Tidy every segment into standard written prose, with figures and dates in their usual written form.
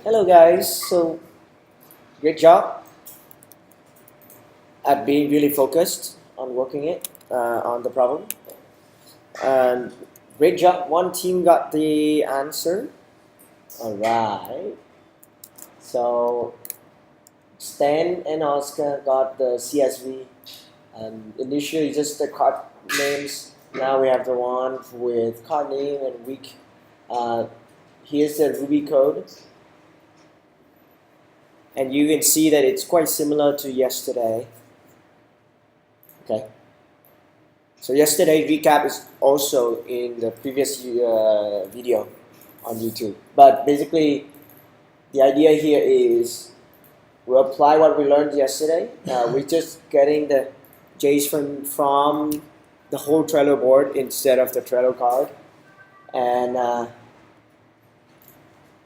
Hello guys, so great job at being really focused on working it on the problem. And great job, one team got the answer. Alright, so Stan and Oscar got the CSV. Initially just the card names, now we have the one with card name and week. Here's the Ruby code. And you can see that it's quite similar to yesterday. Okay. So yesterday recap is also in the previous video on YouTube. But basically, the idea here is we apply what we learned yesterday. We're just getting the JSON from the whole Trello board instead of the Trello card. And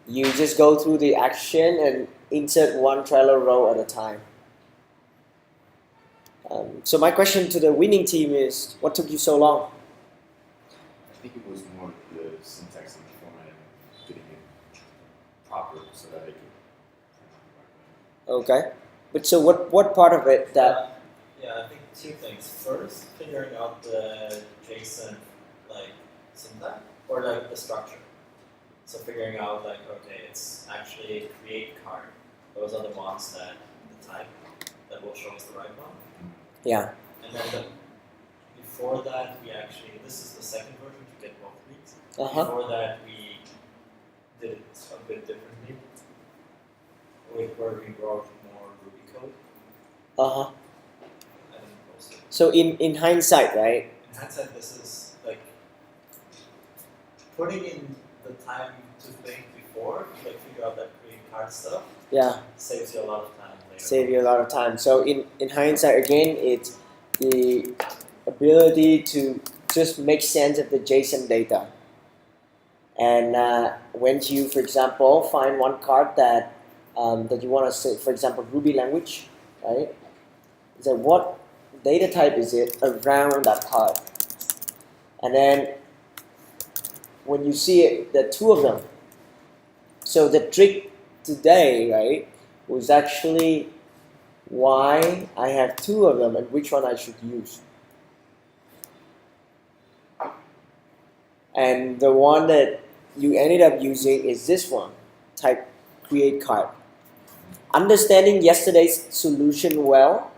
you just go through the action and insert one Trello row at a time. So my question to the winning team is, what took you so long? I think it was more the syntax and the format and getting it proper so that I could. Okay, but so what part of it that? Yeah, I think two things. First, figuring out the JSON like syntax or like the structure. So figuring out like, okay, it's actually create card. Those are the ones that the type that will show us the right one. Yeah. And then before that, we actually, this is the second version to get both weeks. Before that, we did it a bit differently, where we wrote more Ruby code. I didn't post it. So in hindsight, right? In hindsight, this is like putting in the time to think before, like figure out that create card stuff. Yeah. Saves you a lot of time later. Save you a lot of time. So in hindsight, again, it's the ability to just make sense of the JSON data. And when you, for example, find one card that that you want to say, for example, Ruby language, right? So what data type is it around that card? And then when you see it, there are two of them. So the trick today, right, was actually why I have two of them and which one I should use. And the one that you ended up using is this one, type create card. Understanding yesterday's solution well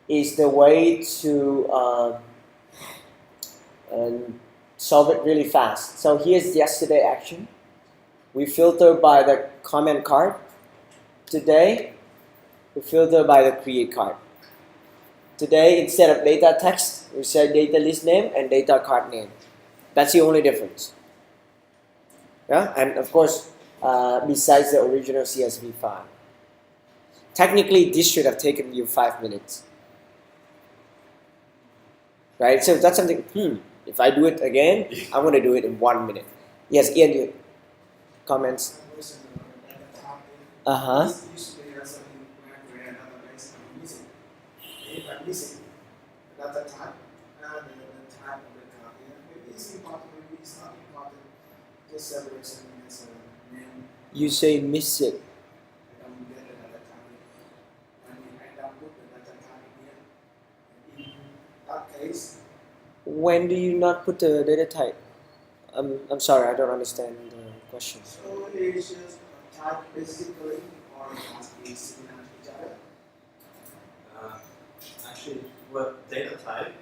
is the way to solve it really fast. So here's yesterday action. We filter by the comment card. Today, we filter by the create card. Today, instead of data text, we say data list name and data card name. That's the only difference. Yeah, and of course, besides the original CSV file. Technically, this should have taken you 5 minutes. Right? So that's something, if I do it again, I'm going to do it in 1 minute. Yes, Ian, you comments? Missing data type and the type of the card. Maybe it's important, maybe it's not important. Just separation as a name. You say miss it. I don't get the data type. And I don't put the data type here. In that case, when do you not put the data type? I'm sorry, I don't understand the question. So it's just type basically, or it must be similar to each other. Actually, what data type,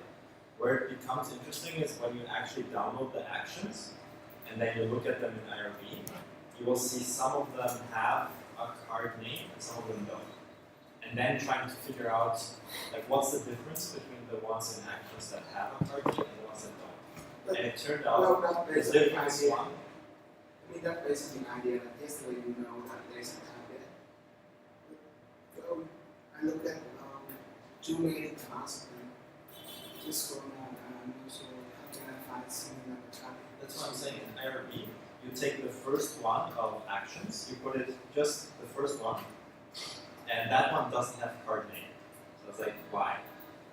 where it becomes interesting is when you actually download the actions and then you look at them in IRB, you will see some of them have a card name and some of them don't. And then trying to figure out like what's the difference between the ones in actions that have a card name and the ones that don't. And it turned out the difference one. I mean, that's basically an idea that yesterday you know that there's a type there. So I look at too many tasks and just go on and so how can I find similar type? That's what I'm saying. In IRB, you take the first one of actions, you put it just the first one, and that one doesn't have card name. So it's like, why?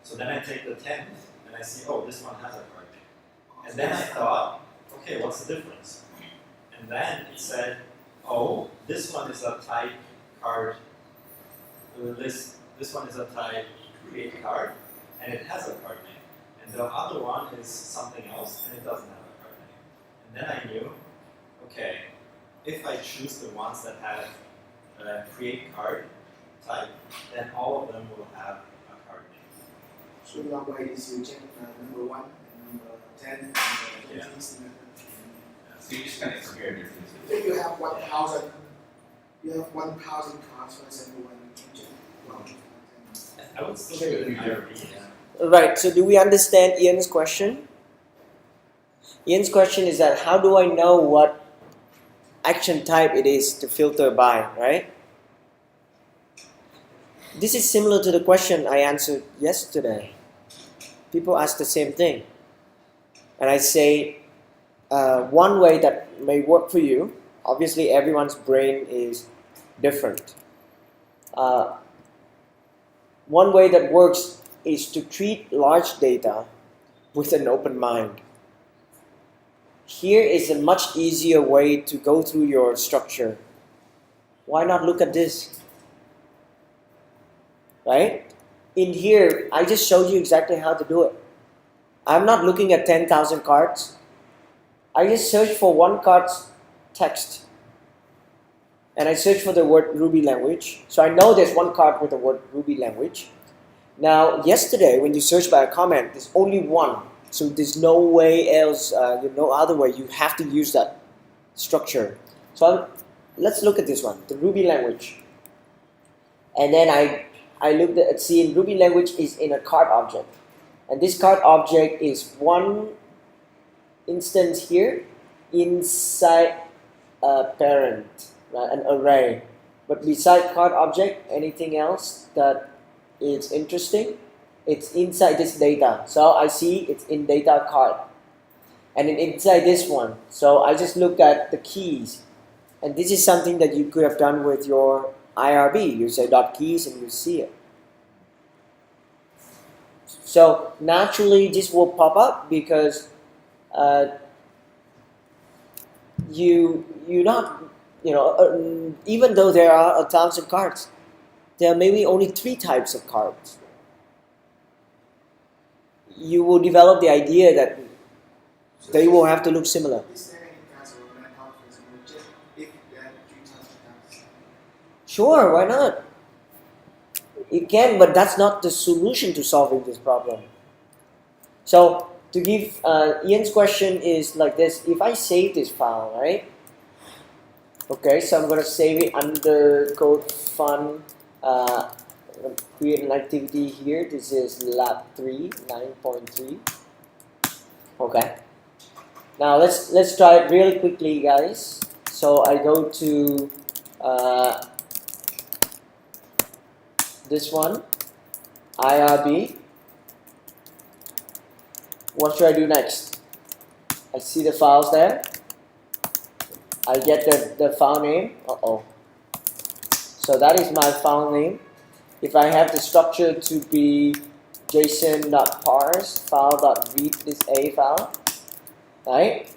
So then I take the 10th and I see, oh, this one has a card name. And then I thought, okay, what's the difference? And then it said, oh, this one is a type card. This one is a type create card, and it has a card name. And the other one is something else, and it doesn't have a card name. And then I knew, okay, if I choose the ones that have create card type, then all of them will have a card name. So long way is you check number 1, number 10, number 20. So you just kind of compare differences. If you have 1,000, you have 1,000 cards, for example, when you check. I would still do it in IRB. Yeah. Right, so do we understand Ian's question? Ian's question is that how do I know what action type it is to filter by, right? This is similar to the question I answered yesterday. People ask the same thing. And I say, one way that may work for you, obviously everyone's brain is different. One way that works is to treat large data with an open mind. Here is a much easier way to go through your structure. Why not look at this? Right? In here, I just showed you exactly how to do it. I'm not looking at 10,000 cards. I just search for one card's text. And I search for the word Ruby language. So I know there's one card with the word Ruby language. Now, yesterday, when you search by a comment, there's only one. So there's no way else, no other way. You have to use that structure. So let's look at this one, the Ruby language. And then I looked at, see, Ruby language is in a card object. And this card object is one instance here inside a parent, right, an array. But beside card object, anything else that is interesting, it's inside this data. So I see it's in data card. And then inside this one, so I just look at the keys. And this is something that you could have done with your IRB. You say .keys and you see it. So naturally this will pop up because you not, even though there are 1,000 cards, there are maybe only 3 types of cards. You will develop the idea that they will have to look similar. Is there any cards or method, for example, check if there are 3,000 cards? Sure, why not? It can, but that's not the solution to solving this problem. So to give Ian's question is like this: if I save this file, right? Okay, so I'm gonna save it under code fun. Create an activity here. This is lab 3, 9.3. Okay. Now let's try it really quickly, guys. So I go to this one, IRB. What should I do next? I see the files there. I get the file name. So that is my file name. If I have the structure to be json.parse file.read this A file, right?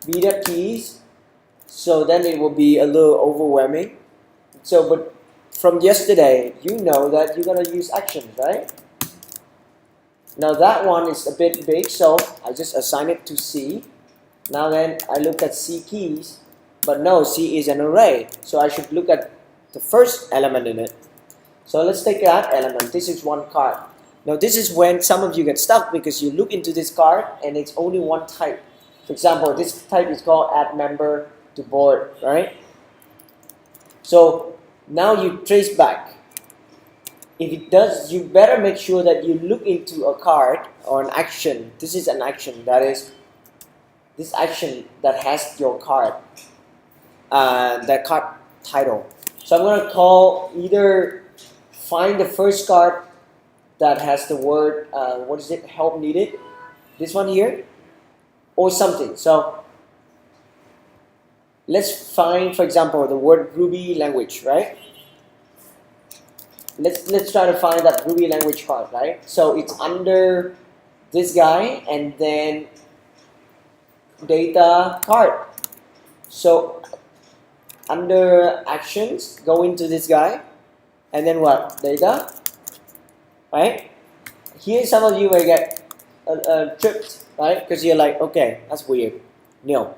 Read keys. So then it will be a little overwhelming. So, but from yesterday, you know that you're gonna use actions, right? Now that one is a bit big, so I just assign it to C. Now then I look at C keys, but no, C is an array. So I should look at the first element in it. So let's take that element. This is one card. Now this is when some of you get stuck because you look into this card and it's only one type. For example, this type is called add member to board, right? So now you trace back. If it does, you better make sure that you look into a card or an action. This is an action, that is this action that has your card, that card title. So I'm going to call either find the first card that has the word, what is it, help needed, this one here, or something. So let's find, for example, the word Ruby language, right? Let's try to find that Ruby language card, right? So it's under this guy, and then data card. So under actions, go into this guy, and then what? Data, right? Here some of you may get tripped, right? Because you're like, okay, that's weird. No.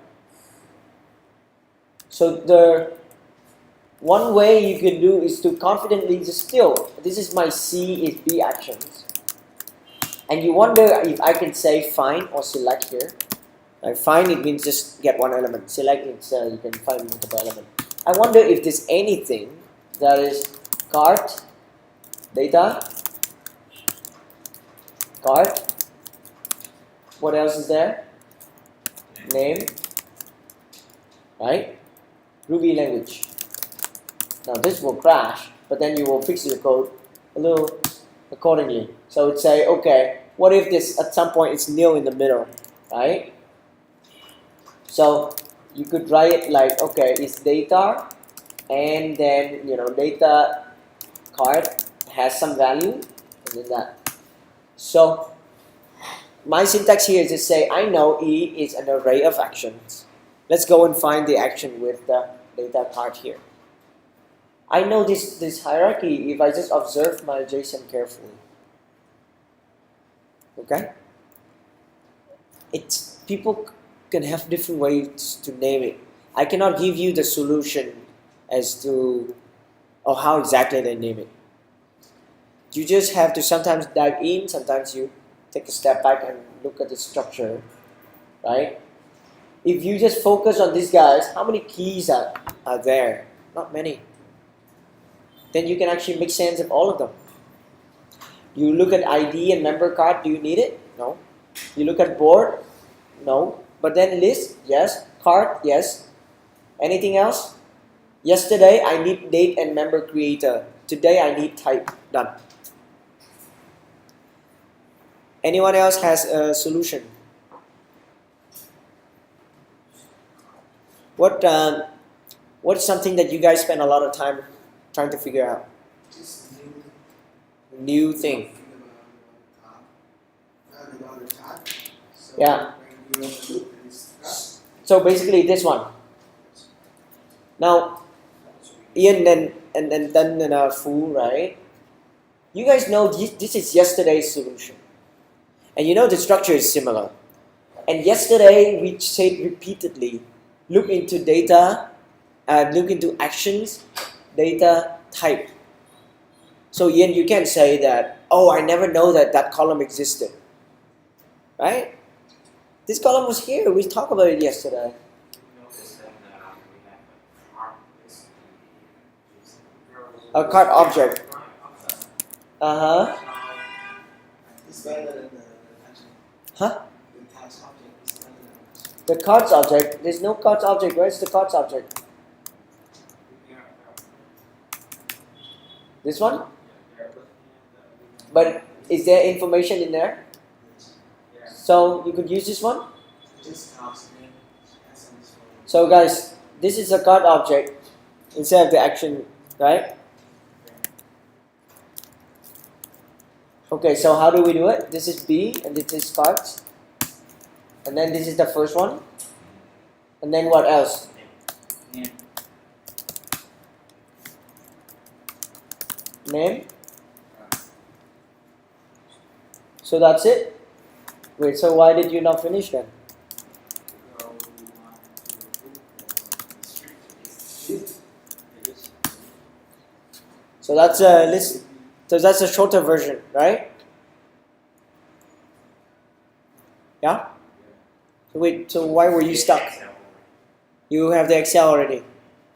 So the one way you can do is to confidently just still, this is my C is B actions. And you wonder if I can say find or select here. Like find, it means just get one element. Select, it's you can find multiple element. I wonder if there's anything that is cart, data, cart. What else is there? Name, right? Ruby language. Now this will crash, but then you will fix your code a little accordingly. So it'd say, okay, what if this at some point it's nil in the middle, right? So you could write it like, okay, it's data, and then data card has some value, and then that. So my syntax here is to say, I know E is an array of actions. Let's go and find the action with the data card here. I know this hierarchy if I just observe my JSON carefully. Okay? People can have different ways to name it. I cannot give you the solution as to how exactly they name it. You just have to sometimes dive in, sometimes you take a step back and look at the structure, right? If you just focus on these guys, how many keys are there? Not many. Then you can actually make sense of all of them. You look at ID and member card, do you need it? No. You look at board? No. But then list? Yes. Card? Yes. Anything else? Yesterday I need date and member creator. Today I need type. Done. Anyone else has a solution? What's something that you guys spend a lot of time trying to figure out? Just New thing. about the chart. So Yeah. when you open the loop, it's cut. So basically this one. Now, Ian and Dan and Fu, right? You guys know this is yesterday's solution. And you know the structure is similar. And yesterday we said repeatedly, look into data, look into actions, data type. So Ian, you can say that, oh, I never know that column existed. Right? This column was here. We talked about it yesterday. A card object. Uh-huh. It's better than the action. Huh? The task object is better than action. The cards object. There's no cards object. Where's the cards object? This one? But is there information in there? So you could use this one. Just task name, essence. So guys, this is a card object instead of the action, right? Okay, so how do we do it? This is B and this is cards. And then this is the first one. And then what else? Name. So that's it? Wait, so why did you not finish then? So that's a list. So that's a shorter version, right? Yeah? So wait, so why were you stuck? You have the Excel already.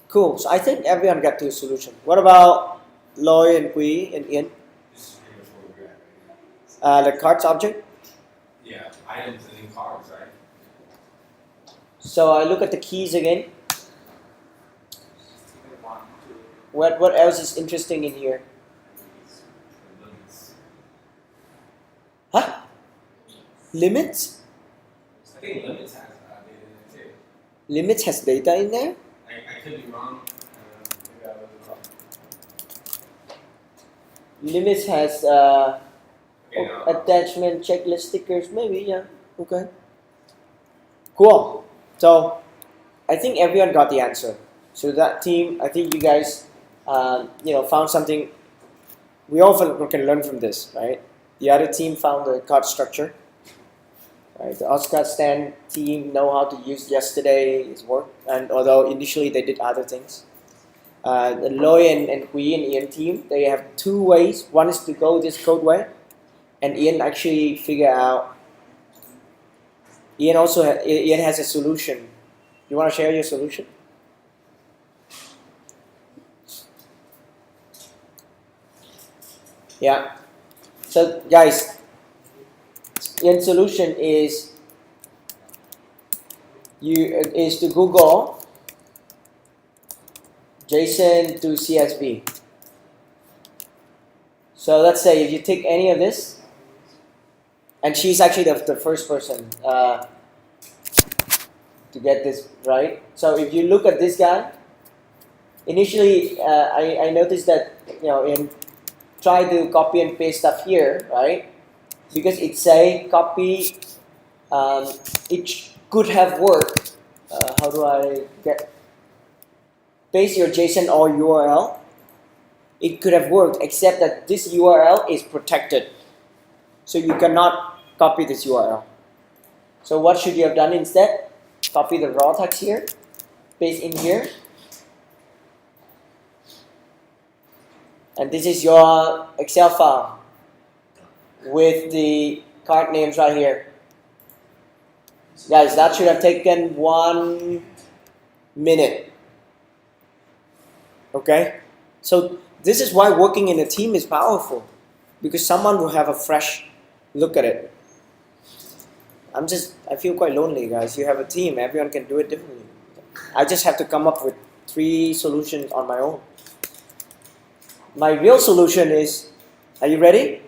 Cool. So I think everyone got to a solution. What about Loy and Kui and Ian? The cards object? Yeah, items and then cards, right? So I look at the keys again. What else is interesting in here? Huh? Limits? I think limits has data in it too. Limits has data in there? I could be wrong. Maybe I was wrong. Limits has Okay, no. attachment, checklist stickers, maybe, yeah. Okay. Cool. So I think everyone got the answer. So that team, I think you guys, found something. We all can learn from this, right? The other team found the card structure. Right, the Oscar Stan team know how to use yesterday's work, and although initially they did other things. The Loy and Hui and Ian team, they have two ways. One is to go this code way, and Ian actually figure out. Ian Ian has a solution. You want to share your solution? Yeah. So guys, Ian's solution is to Google JSON to CSV. So let's say if you take any of this, and she's actually the first person to get this right. So if you look at this guy, initially I noticed that in try to copy and paste stuff here, right? Because it say copy, it could have worked. How do I paste your JSON or URL? It could have worked, except that this URL is protected, so you cannot copy this URL. So what should you have done instead? Copy the raw text here, paste in here, and this is your Excel file with the card names right here. Guys, that should have taken 1 minute. Okay? So this is why working in a team is powerful, because someone will have a fresh look at it. I feel quite lonely, guys. You have a team, everyone can do it differently. I just have to come up with 3 solutions on my own. My real solution is, are you ready?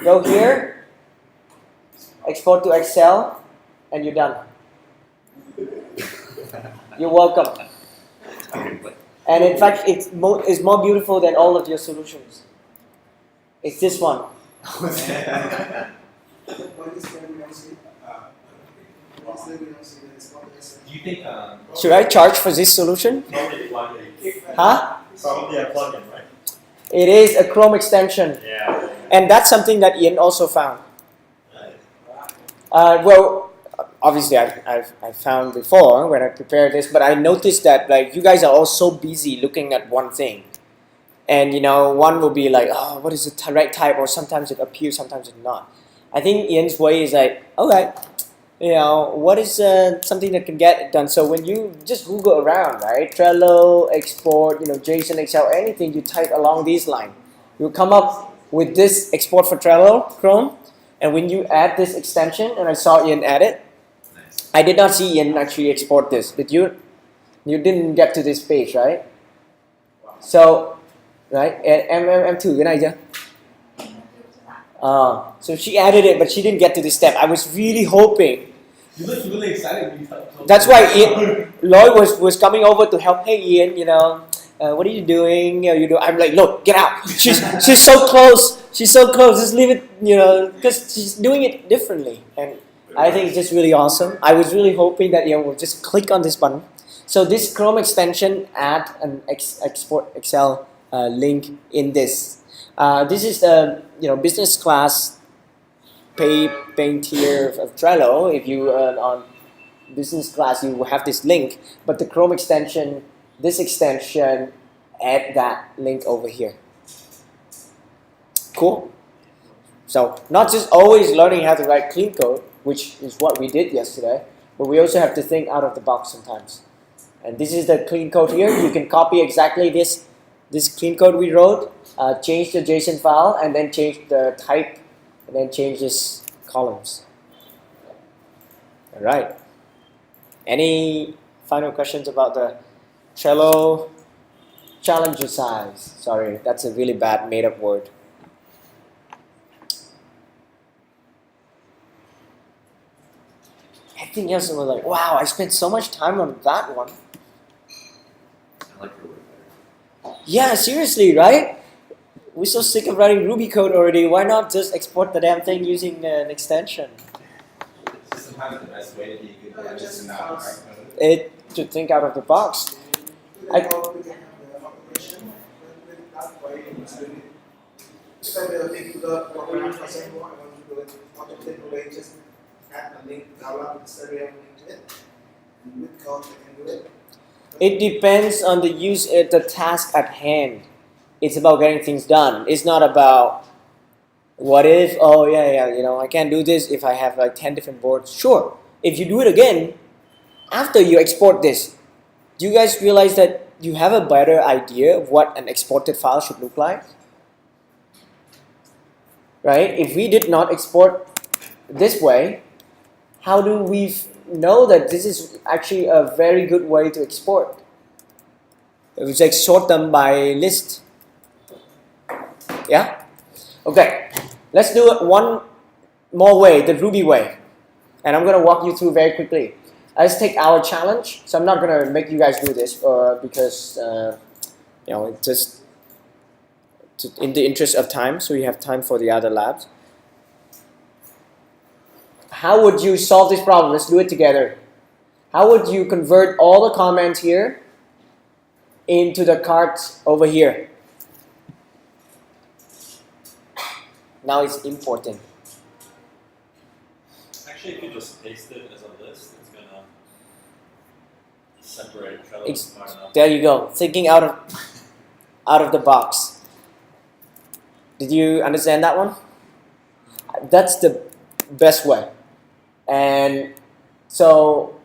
Go here, export to Excel, and you're done. You're welcome. And in fact, it's more beautiful than all of your solutions. It's this one. What is that we don't see? What is that we don't see? Do you think Should I charge for this solution? probably a plugin? Huh? Probably a plugin, right? It is a Chrome extension. Yeah. And that's something that Ian also found. Right. Well, obviously I found before when I prepared this, but I noticed that you guys are all so busy looking at one thing. And one will be like, oh, what is the right type? Or sometimes it appears, sometimes it's not. I think Ian's way is like, okay, what is something that can get it done? So when you just Google around, right? Trello, export, JSON, Excel, anything, you type along these lines. You'll come up with this export for Trello, Chrome. And when you add this extension, and I saw Ian add it, Nice. I did not see Ian actually export this. Did you? You didn't get to this page, right? So, right? M2, cái này chưa? So she added it, but she didn't get to this step. I was really hoping. You look really excited when you talk. That's why Lloyd was coming over to help. Hey Ian, what are you doing? I'm like, look, get out. She's so close. She's so close. Just leave it, because she's doing it differently, and I think it's just really awesome. I was really hoping that we'll just click on this button. So this Chrome extension add an export Excel link in this. This is the business class paying tier of Trello. If you are on business class, you will have this link. But the Chrome extension, this extension, add that link over here. Cool. So not just always learning how to write clean code, which is what we did yesterday, but we also have to think out of the box sometimes. And this is the clean code here. You can copy exactly this clean code we wrote, change the JSON file, and then change the type, and then change this columns. All right. Any final questions about the Trello challenge size? Sorry, that's a really bad made-up word. Everything else was like, wow, I spent so much time on that one. I like your word better. Yeah, seriously, right? We're so sick of writing Ruby code already. Why not just export the damn thing using an extension? kind of the best way that you could No, just just not because- write code? To think out of the box. We I- can have the automation, but with that way, it's really. Instead of making the program for example, I want to do it automated way, just add a link, download the stereo link to it, and with code I can do it. It depends on the the task at hand. It's about getting things done. It's not about what if, oh yeah, I can't do this if I have like 10 different boards. Sure, if you do it again, after you export this, do you guys realize that you have a better idea of what an exported file should look like? Right? If we did not export this way, how do we know that this is actually a very good way to export? It was like sort them by list. Yeah? Okay. Let's do it one more way, the Ruby way. And I'm going to walk you through very quickly. Let's take our challenge. So I'm not going to make you guys do this because, it's just in the interest of time, so you have time for the other labs. How would you solve this problem? Let's do it together. How would you convert all the comments here into the cards over here? Now it's important. Actually, if you just paste it as a list, it's gonna separate Trello It's- smart enough. There you go. Thinking out of the box. Did you understand that one? That's the best way. And so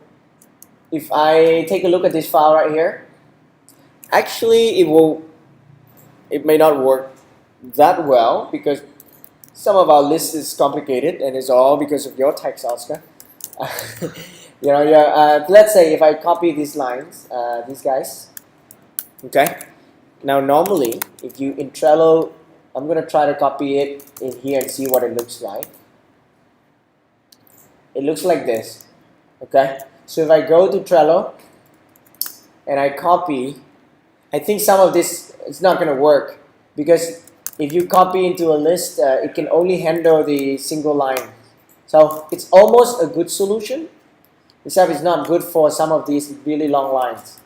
if I take a look at this file right here, actually it may not work that well because some of our list is complicated and it's all because of your text, Oscar. Let's say if I copy these lines, these guys, okay? Now normally, if you in Trello, I'm gonna try to copy it in here and see what it looks like. It looks like this, okay? So if I go to Trello and I copy, I think some of this is not gonna work because if you copy into a list, it can only handle the single line. So it's almost a good solution, except it's not good for some of these really long lines.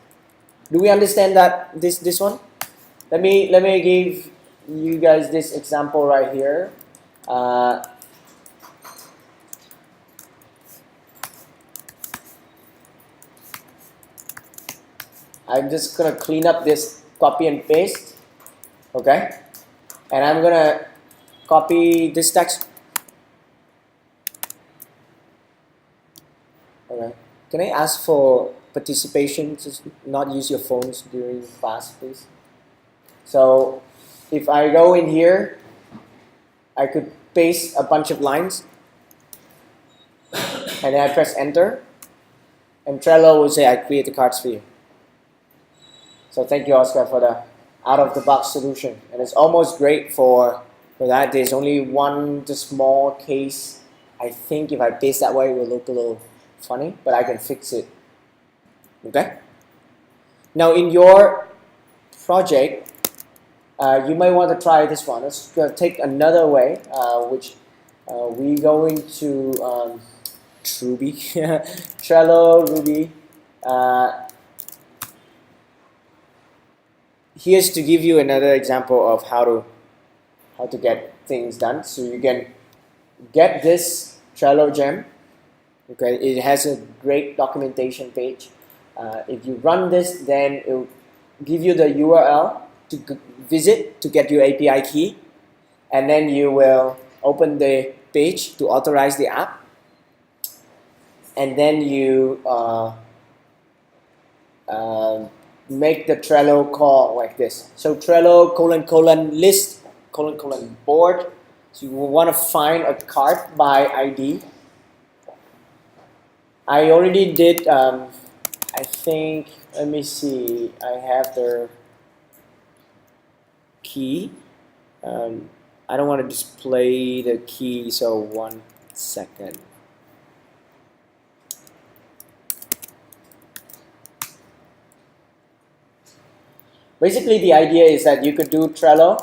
Do we understand that this one? Let me give you guys this example right here. I'm just gonna clean up this copy and paste, okay? And I'm gonna copy this text. Okay. Can I ask for participation? Just not use your phones during class, please. So if I go in here, I could paste a bunch of lines, and then I press enter, and Trello will say I create the cards for you. So thank you, Oscar, for the out-of-the-box solution, and it's almost great for that. There's only one just small case. I think if I paste that way, it will look a little funny, but I can fix it. Okay. Now in your project, you might want to try this one. Let's take another way, which we go into Ruby, Trello, Ruby. Here's to give you another example of how to get things done. So you can get this Trello gem. Okay, it has a great documentation page. If you run this, then it will give you the URL to visit to get your API key, and then you will open the page to authorize the app, and then you make the Trello call like this. So Trello : list : board. So you will want to find a card by ID. I already did, I think, let me see, I have the key. I don't want to display the key, so 1 second. Basically, the idea is that you could do Trello,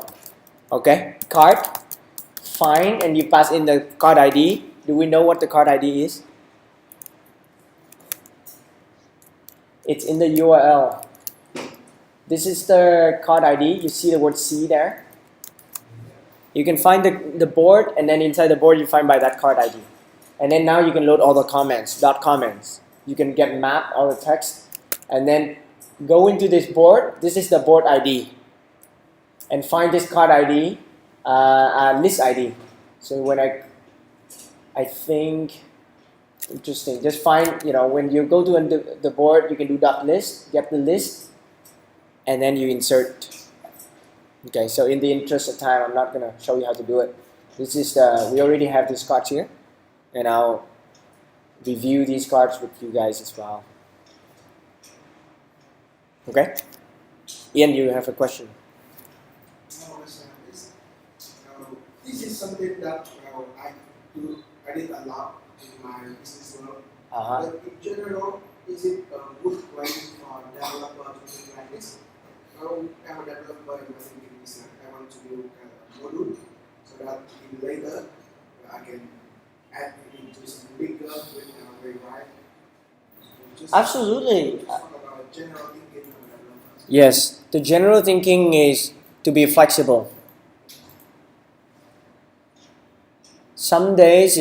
okay, card, find, and you pass in the card ID. Do we know what the card ID is? It's in the URL. This is the card ID. You see the word C there. You can find the board, and then inside the board you find by that card ID. And then now you can load all the comments, dot comments. You can get map all the text, and then go into this board. This is the board ID, and find this card ID, list ID. So when I think, interesting. Just find, when you go to the board, you can do dot list, get the list, and then you insert. Okay, so in the interest of time, I'm not gonna show you how to do it. This is we already have these cards here, and I'll review these cards with you guys as well. Okay, Ian, you have a question? This is something that I did a lot in my business world. But in general, is it a good way for developer to think like this? I'm a developer in my thinking is that I want to do a module so that later I can add it into some bigger with very wide. Absolutely. Talk about general thinking of developers. Yes, the general thinking is to be flexible. Some days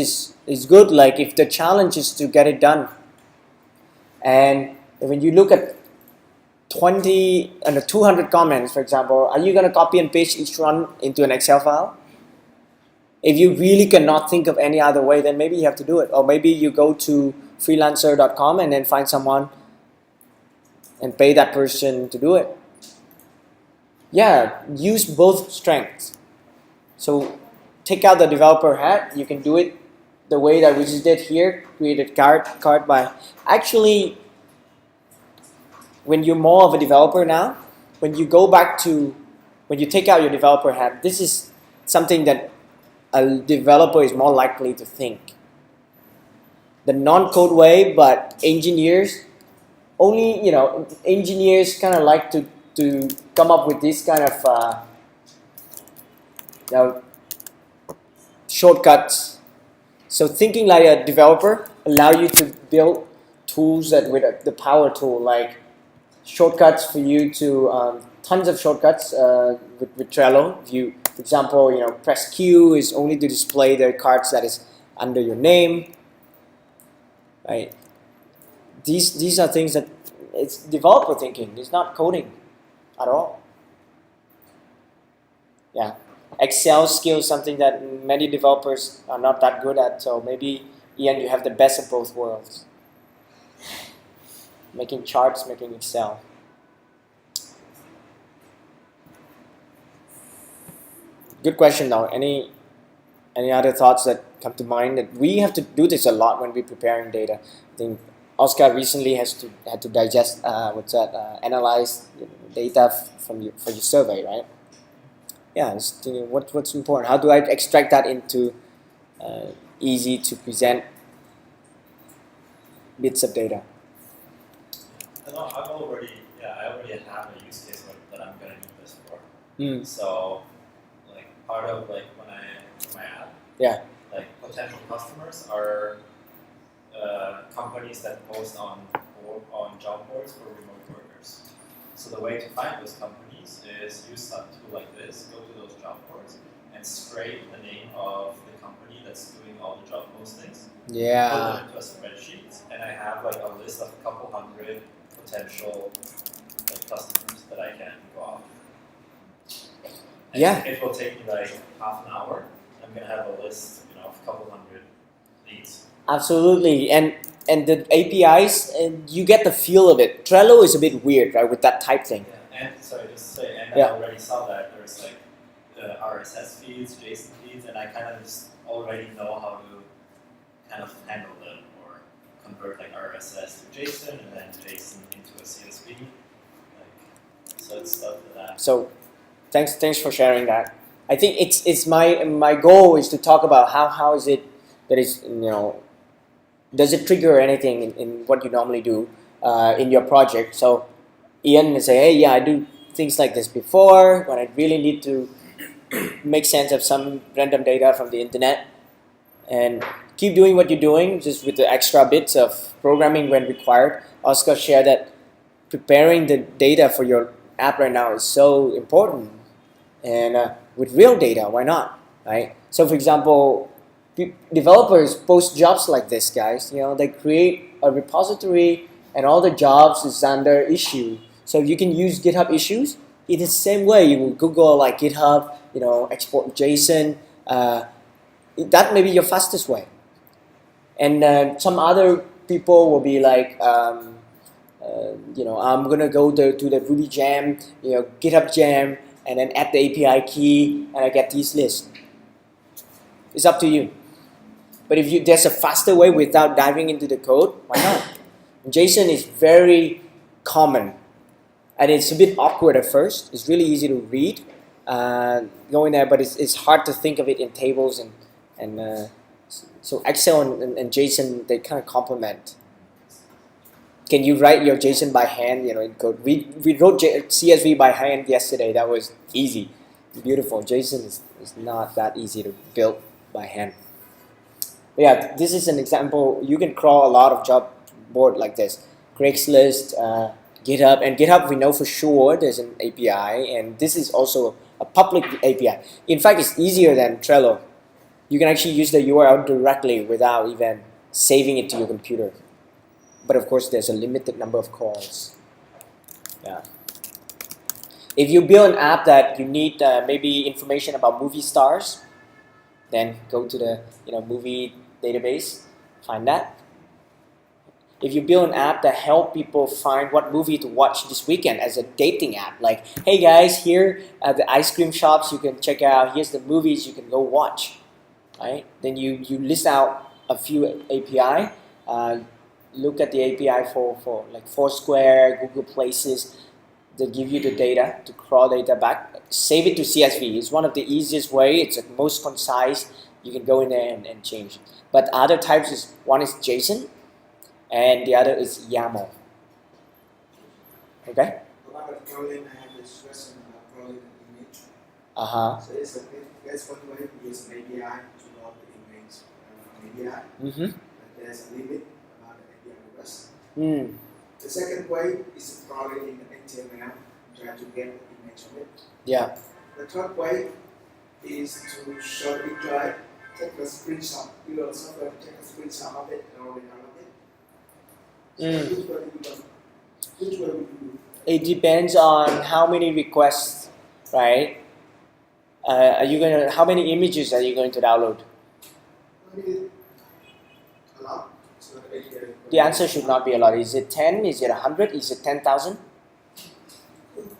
is good, like if the challenge is to get it done. And when you look at 20 and 200 comments, for example, are you going to copy and paste each one into an Excel file? If you really cannot think of any other way, then maybe you have to do it. Or maybe you go to freelancer.com and then find someone and pay that person to do it. Yeah, use both strengths. So take out the developer hat. You can do it the way that we just did here. Create a card by actually. When you're more of a developer now, when you take out your developer hat, this is something that a developer is more likely to think. The non-code way, but engineers kind of like to come up with this kind of shortcuts. So thinking like a developer allow you to build tools that with the power tool, like shortcuts for you to tons of shortcuts with Trello. If you, for example, press Q is only to display the cards that is under your name. Right? These are things that it's developer thinking. It's not coding at all. Yeah, Excel skill is something that many developers are not that good at. So maybe Ian, you have the best of both worlds. Making charts, making Excel. Good question though. Any other thoughts that come to mind? That we have to do this a lot when we're preparing data. I think Oscar recently had to digest analyze data for your survey, right? Yeah, I was thinking what's important. How do I extract that into easy to present bits of data? I already have a use case that I'm going to need this for. So, like part of like when my ad, like potential customers are companies that post on job boards for remote workers. So the way to find those companies is use some tool like this. Go to those job boards and scrape the name of the company that's doing all the job postings. Yeah. Put them into a spreadsheet, and I have like a list of a couple hundred potential customers that I can go off. And it will take me like half an hour. I'm gonna have a list, of a couple hundred leads. Absolutely, and the APIs, and you get the feel of it. Trello is a bit weird, right, with that type thing. Yeah, and sorry, just to say, and I already saw that there's like RSS feeds, JSON feeds, and I kind of just already know how to kind of handle them or convert like RSS to JSON and then JSON into a CSV. So it's stuff that. So, thanks for sharing that. I think it's my goal is to talk about how is it that is does it trigger anything in what you normally do in your project? So Ian will say, hey, yeah, I do things like this before when I really need to make sense of some random data from the internet, and keep doing what you're doing just with the extra bits of programming when required. Oscar shared that preparing the data for your app right now is so important. And with real data, why not, right? So for example, developers post jobs like this, guys. They create a repository and all the jobs is under issue. So you can use GitHub issues in the same way. You will Google like GitHub, export JSON. That may be your fastest way. And some other people will be like, I'm gonna go to the Ruby Jam, GitHub Jam, and then add the API key, and I get these lists. It's up to you. But if there's a faster way without diving into the code, why not? JSON is very common, and it's a bit awkward at first. It's really easy to read, going there, but it's hard to think of it in tables and so Excel and JSON, they kind of complement. Can you write your JSON by hand? In code. We wrote CSV by hand yesterday. That was easy, beautiful. JSON is not that easy to build by hand. But yeah, this is an example. You can crawl a lot of job board like this. Craigslist, GitHub, and GitHub we know for sure there's an API, and this is also a public API. In fact, it's easier than Trello. You can actually use the URL directly without even saving it to your computer. But of course, there's a limited number of calls. Yeah. If you build an app that you need maybe information about movie stars, then go to the movie database, find that. If you build an app that help people find what movie to watch this weekend as a dating app, like, hey guys, here at the ice cream shops you can check out, here's the movies you can go watch, right? Then you list out a few API, look at the API for like Foursquare, Google Places. They give you the data to crawl data back, save it to CSV. It's one of the easiest way. It's the most concise. You can go in there and change. But other types is, one is JSON, and the other is YAML. Okay? About crawling, I have this question about crawling an image. So it's there's one way to use an API to load the image from API. But there's a limit about the API request. The second way is to crawl it in the HTML, try to get the image of it. Yeah. The third way is to show the drive, take a screenshot. You know, software take a screenshot of it and already download it. So which way would you do? It depends on how many requests, right? How many images are you going to download? A lot. So The answer should not be a lot. Is it 10? Is it 100? Is it 10,000?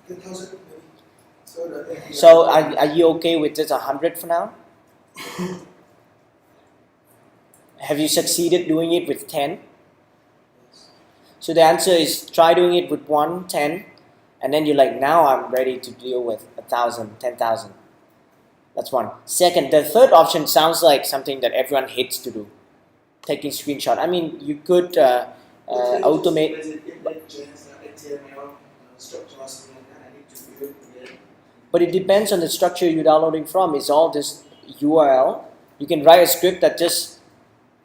10,000 maybe. So are you okay with just 100 for now? Have you succeeded doing it with 10? So the answer is try doing it with 1, 10, and then you're like, now I'm ready to deal with 1,000, 10,000. That's one. Second, the third option sounds like something that everyone hates to do. Taking screenshot. I mean, you could automate. But it depends on the structure you're downloading from. It's all this URL. You can write a script that just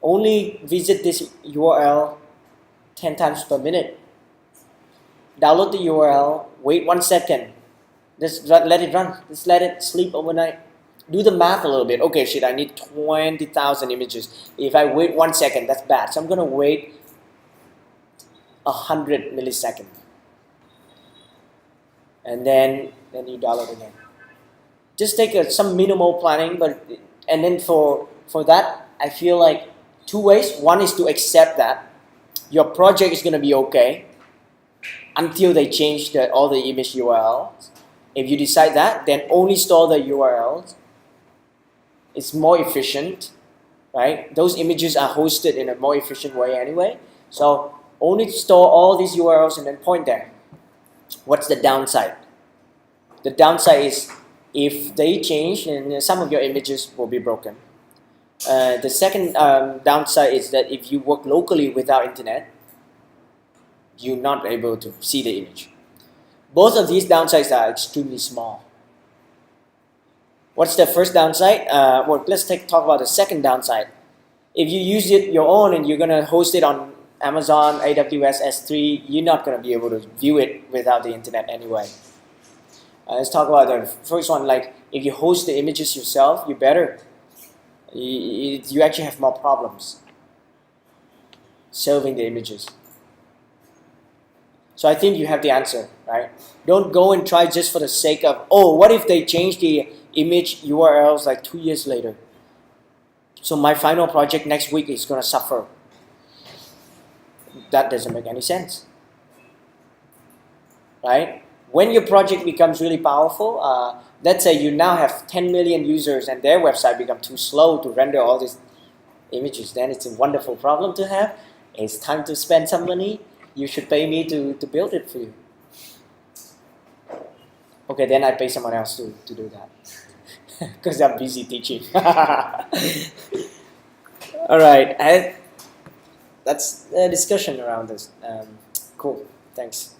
only visit this URL 10 times per minute. Download the URL, wait 1 second. Just let it run. Just let it sleep overnight. Do the math a little bit. Okay, shit, I need 20,000 images. If I wait 1 second, that's bad. So I'm going to wait 100 milliseconds. And then you download again. Just take some minimal planning, and then for that, I feel like 2 ways. One is to accept that your project is going to be okay until they change all the image URLs. If you decide that, then only store the URLs. It's more efficient, right? Those images are hosted in a more efficient way anyway. So only store all these URLs and then point there. What's the downside? The downside is if they change, then some of your images will be broken. The second downside is that if you work locally without internet, you're not able to see the image. Both of these downsides are extremely small. What's the first downside? Well, let's talk about the second downside. If you use it your own and you're going to host it on Amazon, AWS, S3, you're not going to be able to view it without the internet anyway. Let's talk about the first one. Like, if you host the images yourself, you better. You actually have more problems serving the images. So I think you have the answer, right? Don't go and try just for the sake of, oh, what if they change the image URLs like 2 years later? So my final project next week is going to suffer. That doesn't make any sense, right? When your project becomes really powerful, let's say you now have 10 million users and their website becomes too slow to render all these images, then it's a wonderful problem to have. It's time to spend some money. You should pay me to build it for you. Okay, then I pay someone else to do that because I'm busy teaching. All right, that's a discussion around this. Cool, thanks.